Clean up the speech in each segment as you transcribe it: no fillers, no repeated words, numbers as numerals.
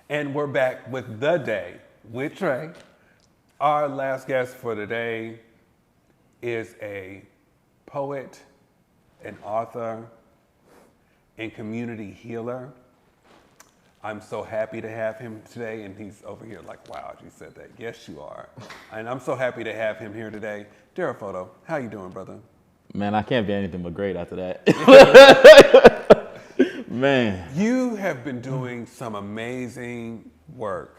And we're back with The Day with Trae. Our last guest for today is a poet, an author, and community healer. I'm so happy to have him today, and he's over here like, wow, you said that. Yes, you are. And I'm so happy to have him here today. Darryl Foto, how you doing, brother? Man, I can't be anything but great after that. Man. You have been doing some amazing work,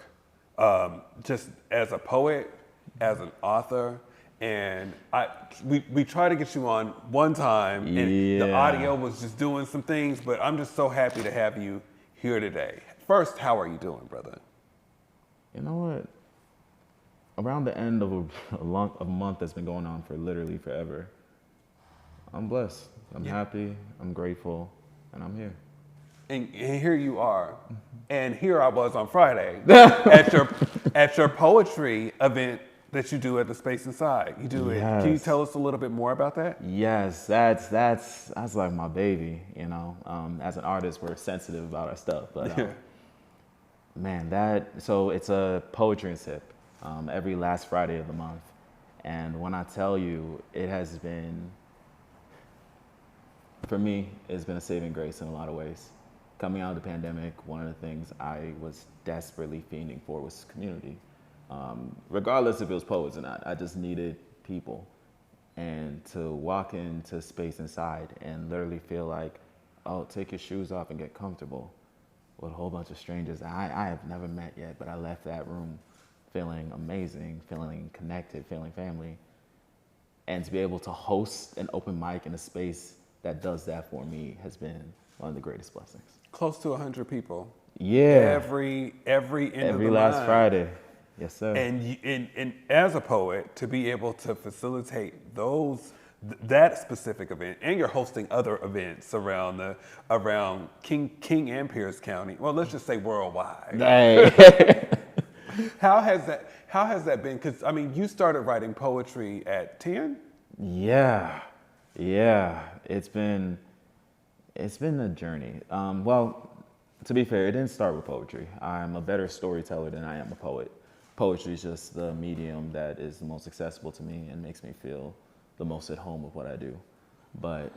just as a poet, as an author, and we tried to get you on one time, and the audio was just doing some things, but I'm just so happy to have you here today. First, how are you doing, brother? You know what? Around the end of a month that's been going on for literally forever, I'm blessed. I'm happy, I'm grateful, and I'm here. And here you are. And here I was on Friday at your poetry event that you do at the Space Inside. You do it. Can you tell us a little bit more about that? Yes, that's like my baby, you know. As an artist, we're sensitive about our stuff, but man, so it's a poetry and sip every last Friday of the month. And when I tell you, it has been, for me, it's been a saving grace in a lot of ways. Coming out of the pandemic, one of the things I was desperately fiending for was community. Regardless if it was poets or not, I just needed people. And to walk into Space Inside and literally feel like, oh, take your shoes off and get comfortable with a whole bunch of strangers I have never met yet, but I left that room feeling amazing, feeling connected, feeling family. And to be able to host an open mic in a space that does that for me has been one of the greatest blessings. Close to 100 people. Yeah. Every end of the last month. Friday. Yes, sir. And as a poet, to be able to facilitate that specific event, and you're hosting other events around King and Pierce County. Well, let's just say worldwide. Hey. How has that been? Because I mean, you started writing poetry at 10. Yeah. It's been a journey. Well, to be fair, it didn't start with poetry. I'm a better storyteller than I am a poet. Poetry is just the medium that is the most accessible to me and makes me feel the most at home with what I do. But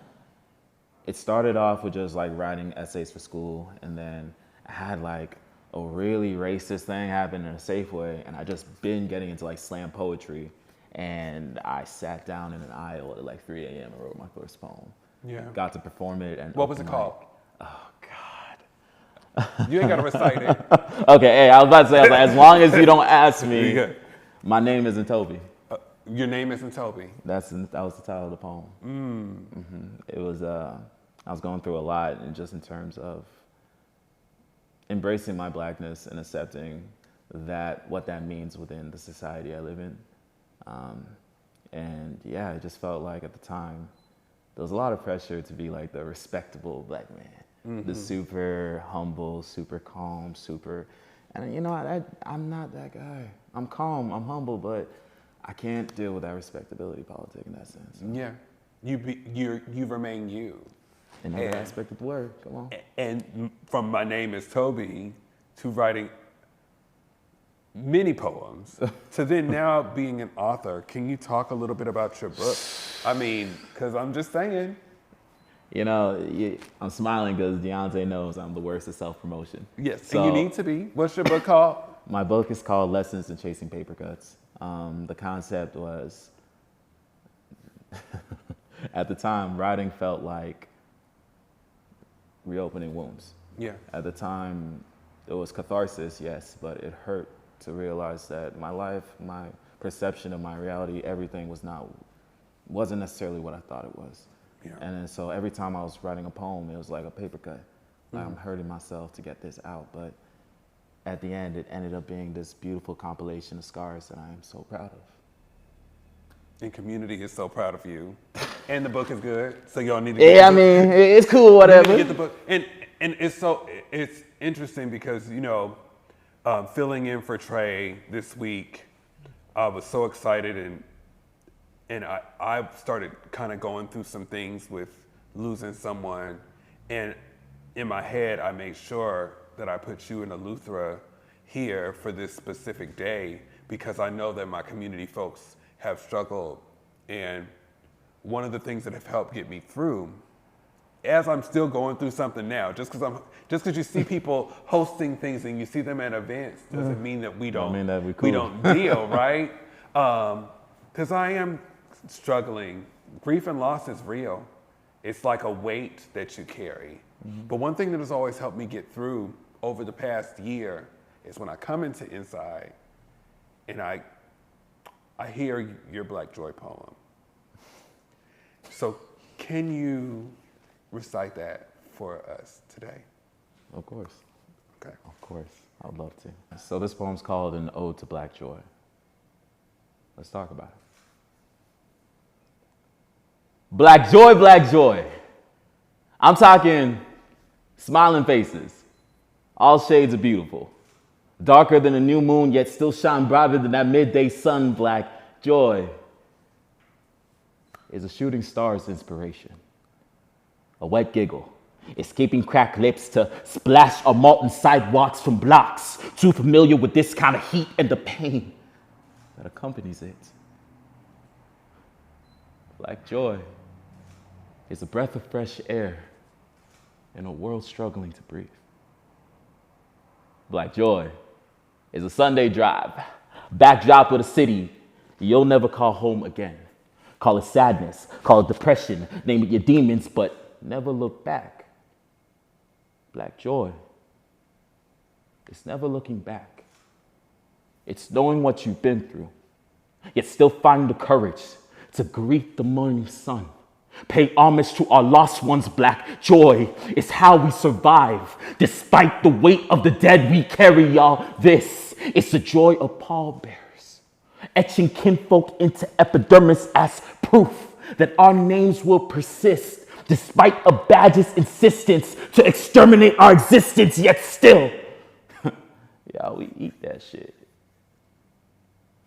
it started off with just like writing essays for school, and then I had like a really racist thing happen in a safe way, and I just been getting into like slam poetry, and I sat down in an aisle at like 3 a.m. and wrote my first poem. Yeah. Got to perform it. And what was it called? Oh, God. You ain't got to recite it. Okay, hey, I was about to say, I was like, as long as you don't ask me, Good. My name isn't Toby. Your name isn't Toby. That was the title of the poem. It was, I was going through a lot, and just in terms of embracing my blackness and accepting what that means within the society I live in. And yeah, it just felt like at the time, there was a lot of pressure to be like the respectable black man, the super humble, super calm, and you know, I'm not that guy. I'm calm, I'm humble, but I can't deal with that respectability politic in that sense. Yeah, you remain you. In every aspect of the word, come on. And from My Name is Toby to writing many poems to then now being an author. Can you talk a little bit about your book? I mean, because I'm just saying. You know, I'm smiling because Deontay knows I'm the worst at self-promotion. Yes, so, and you need to be. What's your book called? My book is called Lessons in Chasing Paper Cuts. The concept was, at the time, writing felt like reopening wounds. Yeah. At the time, it was catharsis, yes, but it hurt to realize that my life, my perception of my reality, everything wasn't necessarily what I thought it was. Yeah. And so every time I was writing a poem, it was like a paper cut. Like I'm hurting myself to get this out, but at the end, it ended up being this beautiful compilation of scars that I am so proud of. And community is so proud of you. And the book is good, so y'all need to get I mean, it's cool, whatever. You need to get the book. And it's interesting because, you know, filling in for Trae this week, I was so excited, and I started kind of going through some things with losing someone, and in my head I made sure that I put you and Eleuthera here for this specific day because I know that my community folks have struggled. And one of the things that have helped get me through, as I'm still going through something now, just because you see people hosting things and you see them at events doesn't mean that we don't we don't deal, right? Because I am struggling. Grief and loss is real. It's like a weight that you carry. But one thing that has always helped me get through over the past year is when I come into Inside and I hear your Black Joy poem. So can you recite that for us today? Of course. Okay. Of course. I would love to. So this poem's called An Ode to Black Joy. Let's talk about it. Black joy, black joy. I'm talking smiling faces, all shades of beautiful. Darker than a new moon, yet still shine brighter than that midday sun. Black joy is a shooting star's inspiration. A wet giggle, escaping cracked lips to splash on molten sidewalks from blocks. Too familiar with this kind of heat and the pain that accompanies it. Black joy is a breath of fresh air in a world struggling to breathe. Black joy is a Sunday drive, backdrop with a city you'll never call home again. Call it sadness, call it depression, name it your demons, but never look back. Black joy is never looking back. It's knowing what you've been through, yet still finding the courage to greet the morning sun. Pay homage to our lost ones. Black joy is how we survive. Despite the weight of the dead we carry, y'all, this is the joy of pallbearers, etching kinfolk into epidermis as proof that our names will persist, despite a badge's insistence to exterminate our existence, yet still, y'all, we eat that shit.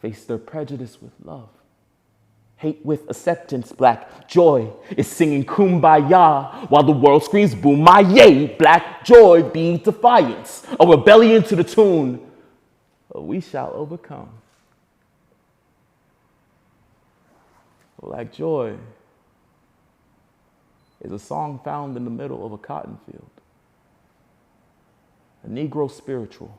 Face their prejudice with love. Hate with acceptance. Black joy is singing kumbaya while the world screams boom my yay. Black joy be defiance, a rebellion to the tune of we shall overcome. Black joy is a song found in the middle of a cotton field. A Negro spiritual,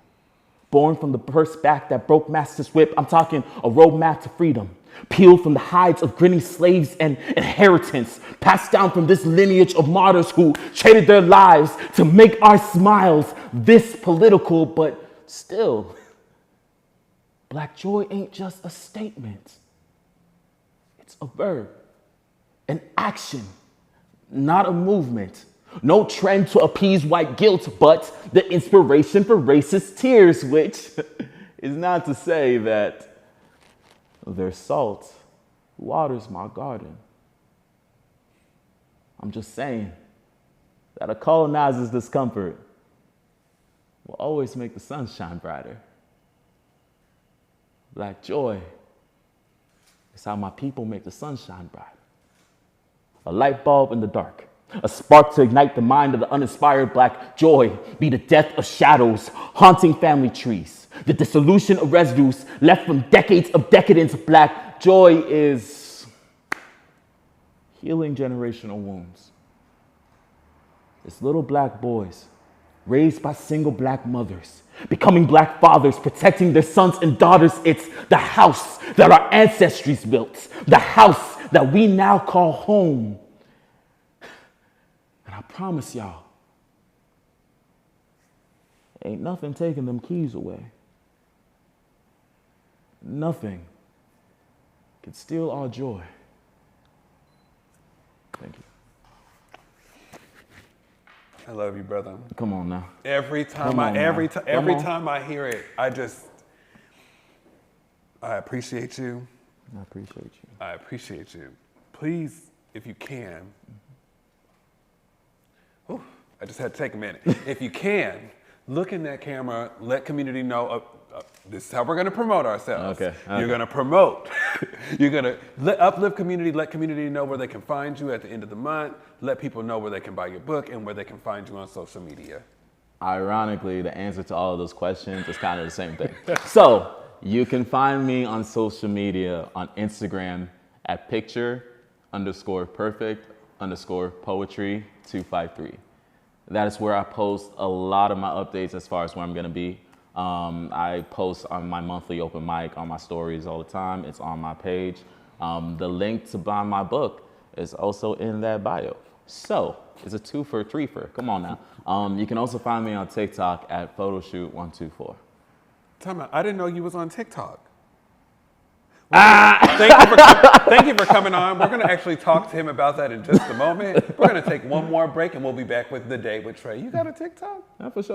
born from the burst back that broke master's whip. I'm talking a roadmap to freedom. Peeled from the hides of grinning slaves and inheritance, passed down from this lineage of martyrs who traded their lives to make our smiles this political, but still, black joy ain't just a statement. It's a verb, an action, not a movement. No trend to appease white guilt, but the inspiration for racist tears, which is not to say that their salt waters my garden. I'm just saying that a colonizer's discomfort will always make the sun shine brighter. Black joy is how my people make the sun shine brighter. A light bulb in the dark, a spark to ignite the mind of the uninspired. Black joy be the death of shadows haunting family trees, the dissolution of residues left from decades of decadence. Black joy is healing generational wounds. It's little black boys raised by single black mothers, becoming black fathers, protecting their sons and daughters. It's the house that our ancestors built, the house that we now call home. And I promise y'all, ain't nothing taking them keys away. Nothing can steal our joy. Thank you. I love you, brother. Come on now. Every time I hear it, I appreciate you. I appreciate you. I appreciate you. Please, if you can, I just had to take a minute. If you can, look in that camera, let community know, this is how we're gonna promote ourselves. Okay. You're gonna promote. You're gonna uplift community, let community know where they can find you at the end of the month, let people know where they can buy your book and where they can find you on social media. ironically, the answer to all of those questions is kind of the same thing. So you can find me on social media on Instagram at picture_perfect_poetry253. That is where I post a lot of my updates as far as where I'm going to be. I post on my monthly open mic on my stories all the time. It's on my page. The link to buy my book is also in that bio. So it's a 2 for 3 for. Come on now. You can also find me on TikTok at photoshoot124. Time out. I didn't know you was on TikTok. Thank you for coming on. We're going to actually talk to him about that in just a moment. We're going to take one more break, and we'll be back with The Day with Trae. You got a TikTok? Yeah, for sure.